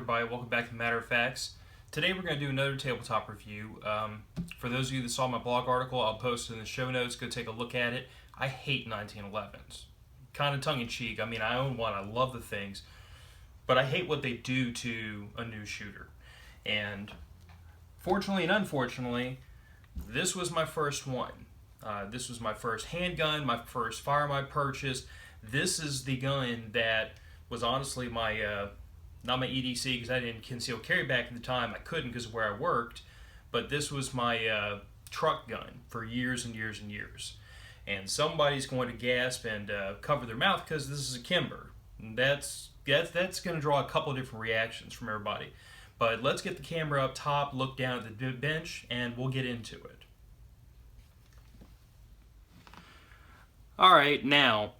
everybody? Welcome back to Matter of Facts. Today we're going to do another tabletop review. For those of you that saw my blog article, I'll post it in the show notes. Go take a look at it. I hate 1911s. Kind of tongue-in-cheek. I mean, I own one. I love the things. But I hate what they do to a new shooter. And fortunately and unfortunately, this was my first one. This was my first handgun, my first firearm I purchased. This is the gun that was honestly my, not my EDC because I didn't conceal carry back at the time. I couldn't because of where I worked. But this was my truck gun for years and years and years. And somebody's going to gasp and cover their mouth because this is a Kimber. And that's going to draw a couple of different reactions from everybody. But let's get the camera up top, look down at the bench, and we'll get into it. Alright, now,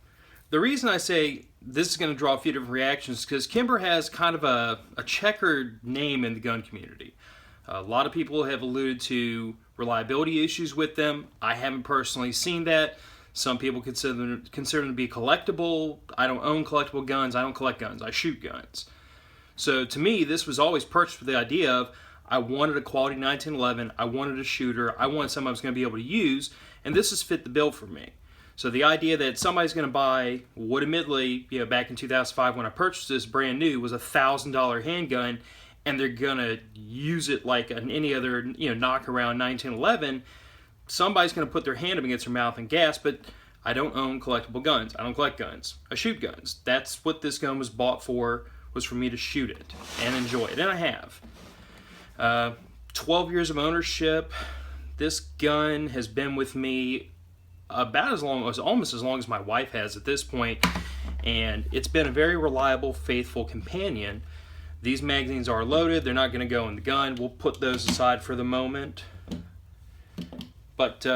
the reason I say this is going to draw a few different reactions is because Kimber has kind of a checkered name in the gun community. A lot of people have alluded to reliability issues with them. I haven't personally seen that. Some people consider them to be collectible. I don't own collectible guns. I don't collect guns. I shoot guns. So to me, this was always purchased with the idea of I wanted a quality 1911. I wanted a shooter. I wanted something I was going to be able to use, and this has fit the bill for me. So the idea that somebody's going to buy what admittedly, back in 2005 when I purchased this brand new was a $1,000 handgun, and they're going to use it like any other knock around 1911, somebody's going to put their hand up against their mouth and gasp. But I don't own collectible guns. I don't collect guns. I shoot guns. That's what this gun was bought for, was for me to shoot it and enjoy it, and I have. 12 years of ownership. This gun has been with me about almost as long as my wife has at this point, and it's been a very reliable, faithful companion. These magazines are loaded. They're not going to go in the gun. We'll put those aside for the moment. But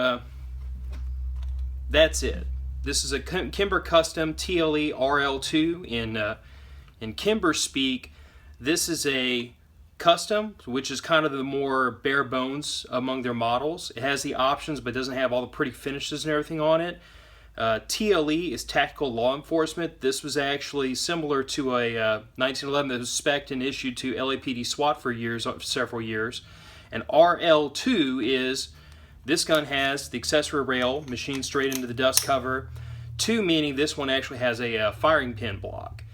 that's it. This is a Kimber Custom TLE RL2 in Kimber speak. This is a custom, which is kind of the more bare bones among their models. It has the options, but doesn't have all the pretty finishes and everything on it. TLE is Tactical Law Enforcement. This was actually similar to a 1911 that was spec'd and issued to LAPD SWAT for several years. And RL2 is, this gun has the accessory rail machined straight into the dust cover. 2 meaning this one actually has a firing pin block.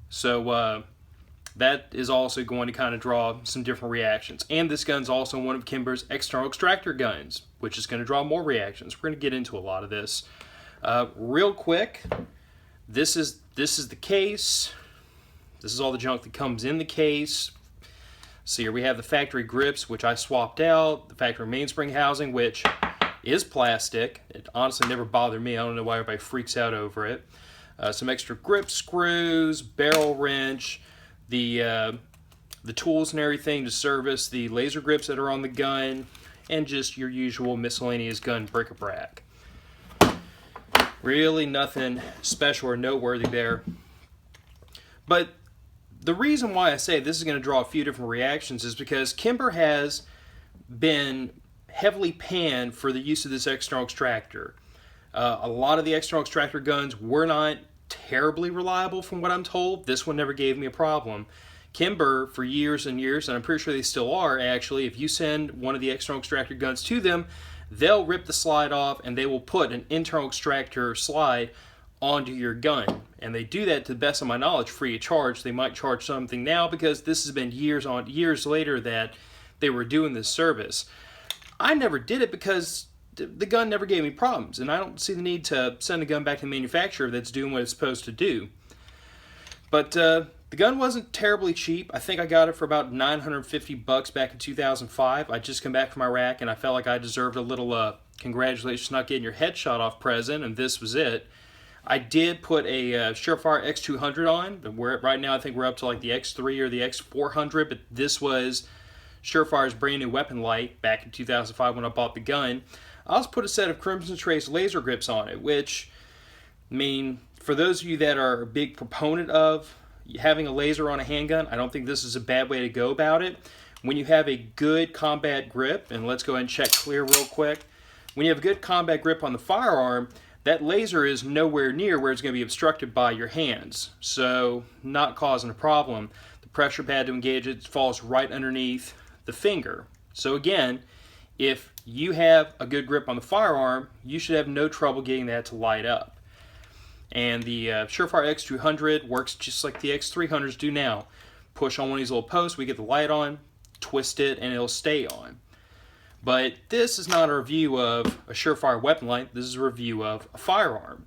So that is also going to kind of draw some different reactions. And this gun's also one of Kimber's external extractor guns, which is going to draw more reactions. We're going to get into a lot of this. Real quick, this is the case. This is all the junk that comes in the case. So here we have the factory grips, which I swapped out. The factory mainspring housing, which is plastic. It honestly never bothered me. I don't know why everybody freaks out over it. Some extra grip screws, barrel wrench, the tools and everything to service the laser grips that are on the gun, and just your usual miscellaneous gun bric-a-brac. Really nothing special or noteworthy there. But the reason why I say this is going to draw a few different reactions is because Kimber has been heavily panned for the use of this external extractor. A lot of the external extractor guns were not terribly reliable from what I'm told. This one never gave me a problem. Kimber, for years and years, and I'm pretty sure they still are actually, if you send one of the external extractor guns to them, they'll rip the slide off and they will put an internal extractor slide onto your gun. And they do that, to the best of my knowledge, free of charge. They might charge something now because this has been years later that they were doing this service. I never did it because the gun never gave me problems, and I don't see the need to send a gun back to the manufacturer that's doing what it's supposed to do. But the gun wasn't terribly cheap. I think I got it for about $950 back in 2005. I just come back from Iraq, and I felt like I deserved a little congratulations not getting your head shot off present, and this was it. I did put a Surefire X200 on. Right now I think we're up to like the X3 or the X400, but this was Surefire's brand new weapon light back in 2005 when I bought the gun. I also put a set of Crimson Trace laser grips on it, which, I mean, for those of you that are a big proponent of having a laser on a handgun, I don't think this is a bad way to go about it. When you have a good combat grip, and let's go ahead and check clear real quick. When you have a good combat grip on the firearm, that laser is nowhere near where it's going to be obstructed by your hands, so not causing a problem. The the pressure pad to engage it falls right underneath the finger. So again, if you have a good grip on the firearm, you should have no trouble getting that to light up. And the Surefire X200 works just like the X300s do now. Push on one of these little posts, we get the light on, twist it, and it'll stay on. But this is not a review of a Surefire weapon light, this is a review of a firearm.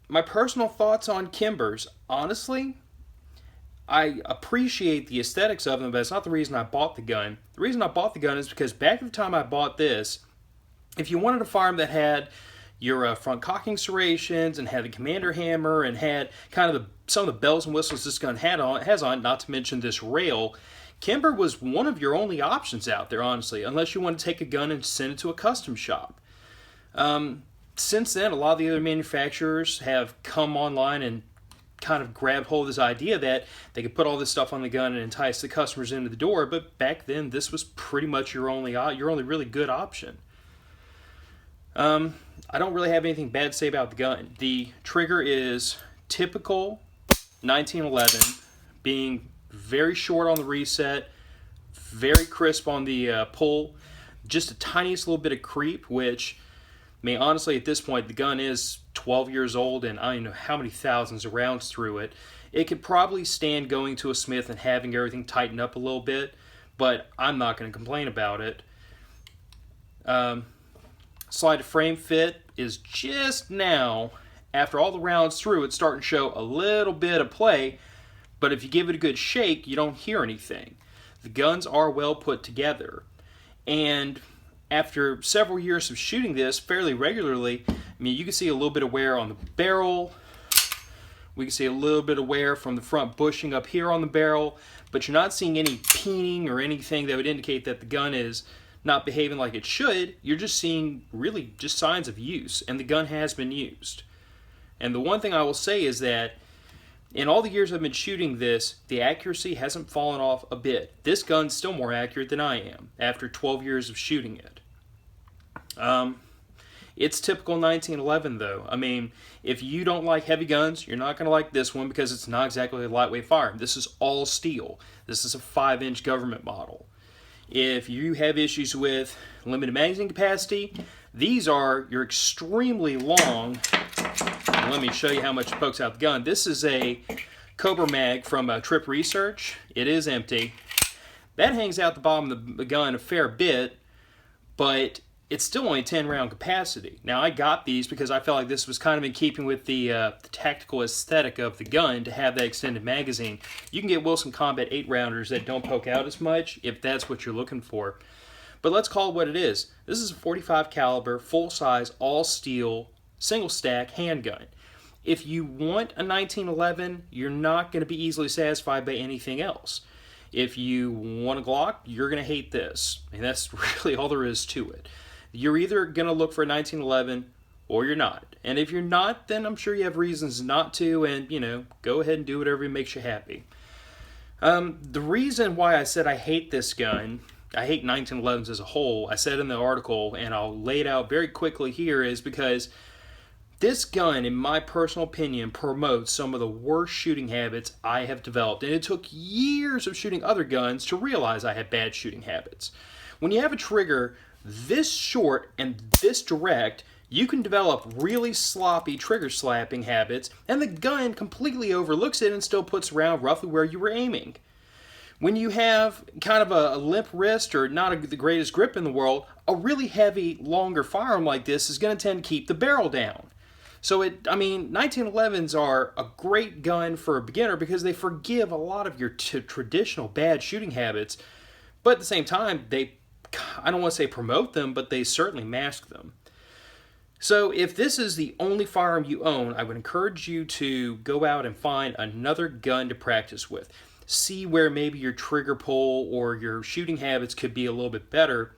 My personal thoughts on Kimbers, honestly, I appreciate the aesthetics of them, but it's not the reason I bought the gun. The reason I bought the gun is because back at the time I bought this, if you wanted a firearm that had your front cocking serrations and had the commander hammer and had kind of some of the bells and whistles this gun has on, not to mention this rail, Kimber was one of your only options out there, honestly, unless you want to take a gun and send it to a custom shop. Since then, a lot of the other manufacturers have come online and kind of grabbed hold of this idea that they could put all this stuff on the gun and entice the customers into the door, but back then this was pretty much your only really good option. I don't really have anything bad to say about the gun. The trigger is typical 1911, being very short on the reset, very crisp on the pull, just a tiniest little bit of creep, which, I mean, honestly, at this point, the gun is 12 years old, and I don't know how many thousands of rounds through it. It could probably stand going to a smith and having everything tighten up a little bit, but I'm not going to complain about it. Slide to frame fit is just now, after all the rounds through, it's starting to show a little bit of play, but if you give it a good shake, you don't hear anything. The guns are well put together, and after several years of shooting this fairly regularly, I mean, you can see a little bit of wear on the barrel. We can see a little bit of wear from the front bushing up here on the barrel, but you're not seeing any peening or anything that would indicate that the gun is not behaving like it should. You're just seeing really just signs of use, and the gun has been used. And the one thing I will say is that in all the years I've been shooting this, the accuracy hasn't fallen off a bit. This gun's still more accurate than I am after 12 years of shooting it. It's typical 1911 though. I mean, if you don't like heavy guns, you're not going to like this one because it's not exactly a lightweight firearm. This is all steel. This is a 5-inch government model. If you have issues with limited magazine capacity, these are your extremely long. Let me show you how much it pokes out the gun. This is a Cobra mag from Trip Research. It is empty. That hangs out the bottom of the gun a fair bit, but it's still only 10 round capacity. Now, I got these because I felt like this was kind of in keeping with the tactical aesthetic of the gun to have that extended magazine. You can get Wilson Combat 8 rounders that don't poke out as much if that's what you're looking for. But let's call it what it is. This is a 45 caliber, full size, all steel, single stack handgun. If you want a 1911, you're not going to be easily satisfied by anything else. If you want a Glock, you're going to hate this. And that's really all there is to it. You're either going to look for a 1911 or you're not. And if you're not, then I'm sure you have reasons not to, and, you know, go ahead and do whatever makes you happy. The reason why I said I hate this gun, I hate 1911s as a whole, I said in the article, and I'll lay it out very quickly here, is because this gun, in my personal opinion, promotes some of the worst shooting habits I have developed. And it took years of shooting other guns to realize I had bad shooting habits. When you have a trigger this short and this direct, you can develop really sloppy trigger slapping habits, and the gun completely overlooks it and still puts around roughly where you were aiming. When you have kind of a limp wrist or not the greatest grip in the world, a really heavy, longer firearm like this is going to tend to keep the barrel down. So, 1911s are a great gun for a beginner because they forgive a lot of your traditional bad shooting habits, but at the same time, I don't want to say promote them, but they certainly mask them. So if this is the only firearm you own, I would encourage you to go out and find another gun to practice with. See where maybe your trigger pull or your shooting habits could be a little bit better,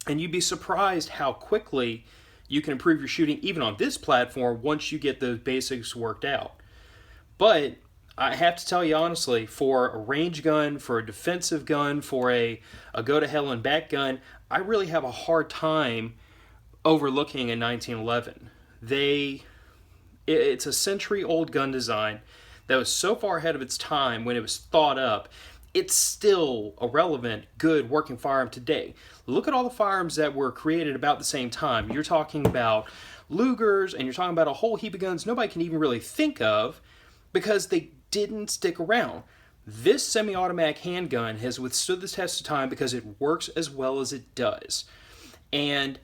and you'd be surprised how quickly you can improve your shooting even on this platform once you get those basics worked out. But I have to tell you honestly, for a range gun, for a defensive gun, for a go to hell and back gun, I really have a hard time overlooking a 1911. It's a century-old gun design. that was so far ahead of its time when it was thought up, it's still a relevant, good working firearm today. Look at all the firearms that were created about the same time. You're talking about Lugers, and you're talking about a whole heap of guns nobody can even really think of because they didn't stick around. This semi-automatic handgun has withstood the test of time because it works as well as it does. And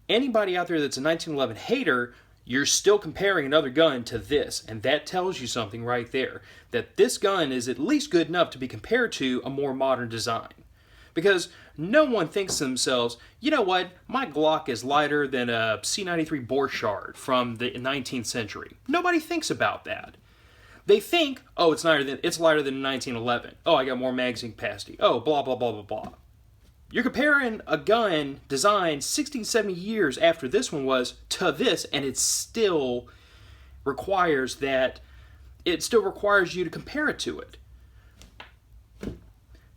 anybody out there that's a 1911 hater, you're still comparing another gun to this, and that tells you something right there, that this gun is at least good enough to be compared to a more modern design. Because no one thinks to themselves, you know what, my Glock is lighter than a C93 Borchardt from the 19th century. Nobody thinks about that. They think, oh, it's lighter than 1911. Oh, I got more magazine capacity. Oh, blah, blah, blah, blah, blah. You're comparing a gun designed 60, 70 years after this one was to this, and it still requires you to compare it to it.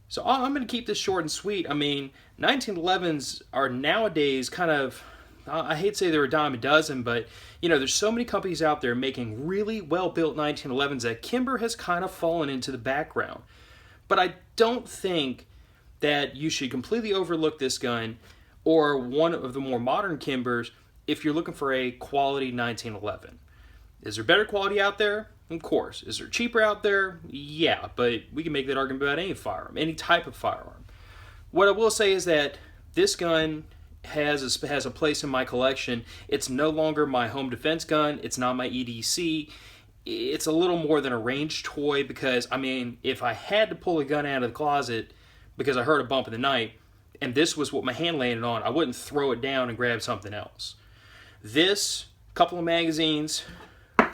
So I'm going to keep this short and sweet. I mean, 1911s are nowadays kind of, I hate to say they're a dime a dozen, but there's so many companies out there making really well-built 1911s that Kimber has kind of fallen into the background. But I don't think that you should completely overlook this gun or one of the more modern Kimbers if you're looking for a quality 1911. Is there better quality out there? Of course. Is there cheaper out there? Yeah, but we can make that argument about any firearm, any type of firearm. What I will say is that this gun has a place in my collection. It's no longer my home defense gun. It's not my EDC. It's a little more than a range toy because, I mean, if I had to pull a gun out of the closet because I heard a bump in the night and this was what my hand landed on, I wouldn't throw it down and grab something else. This, couple of magazines,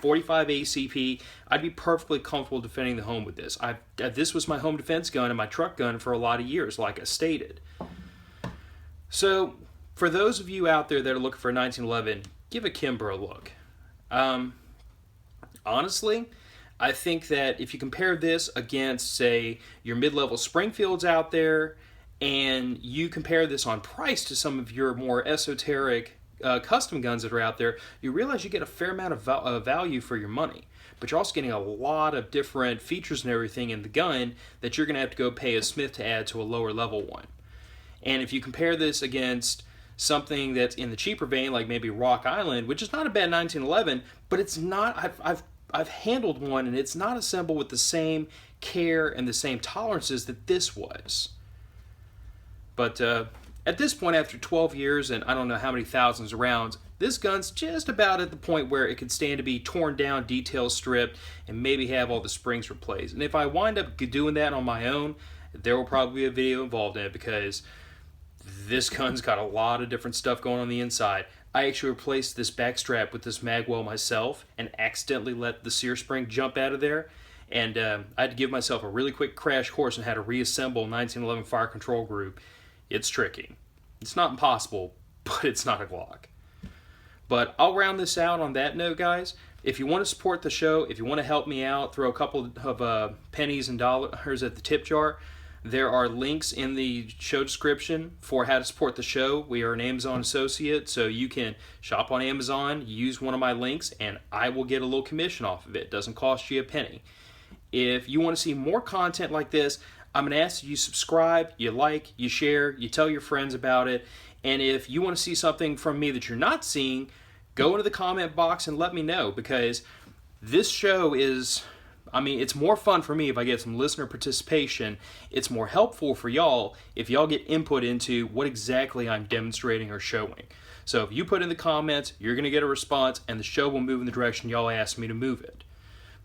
45 ACP, I'd be perfectly comfortable defending the home with this. This was my home defense gun and my truck gun for a lot of years, like I stated. So, for those of you out there that are looking for a 1911, give a Kimber a look. Honestly, I think that if you compare this against, say, your mid-level Springfields out there, and you compare this on price to some of your more esoteric custom guns that are out there, you realize you get a fair amount of value for your money. But you're also getting a lot of different features and everything in the gun that you're going to have to go pay a smith to add to a lower level one. And if you compare this against something that's in the cheaper vein, like maybe Rock Island, which is not a bad 1911, but it's not, I've handled one and it's not assembled with the same care and the same tolerances that this was. But at this point, after 12 years and I don't know how many thousands of rounds, this gun's just about at the point where it could stand to be torn down, details stripped, and maybe have all the springs replaced. And if I wind up doing that on my own, there will probably be a video involved in it because this gun's got a lot of different stuff going on the inside. I actually replaced this back strap with this magwell myself and accidentally let the sear spring jump out of there. And I had to give myself a really quick crash course on how to reassemble a 1911 fire control group. It's tricky. It's not impossible, but it's not a Glock. But I'll round this out on that note, guys. If you want to support the show, if you want to help me out, throw a couple of pennies and dollars at the tip jar. There are links in the show description for how to support the show. We are an Amazon associate, so you can shop on Amazon, use one of my links, and I will get a little commission off of it. It doesn't cost you a penny. If you want to see more content like this, I'm going to ask you subscribe, you like, you share, you tell your friends about it. And if you want to see something from me that you're not seeing, go into the comment box and let me know, because this show is, I mean, it's more fun for me if I get some listener participation. It's more helpful for y'all if y'all get input into what exactly I'm demonstrating or showing. So if you put in the comments, you're going to get a response, and the show will move in the direction y'all asked me to move it.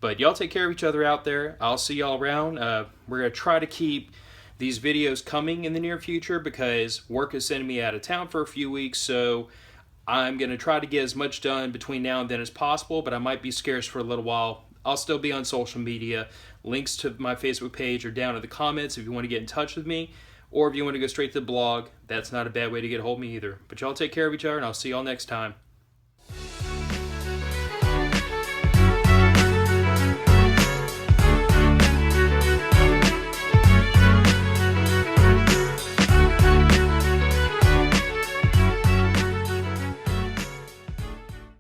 But y'all take care of each other out there. I'll see y'all around. We're going to try to keep these videos coming in the near future because work is sending me out of town for a few weeks, so I'm going to try to get as much done between now and then as possible, but I might be scarce for a little while. I'll still be on social media. Links to my Facebook page are down in the comments if you want to get in touch with me, or if you want to go straight to the blog. That's not a bad way to get a hold of me either. But y'all take care of each other, and I'll see y'all next time.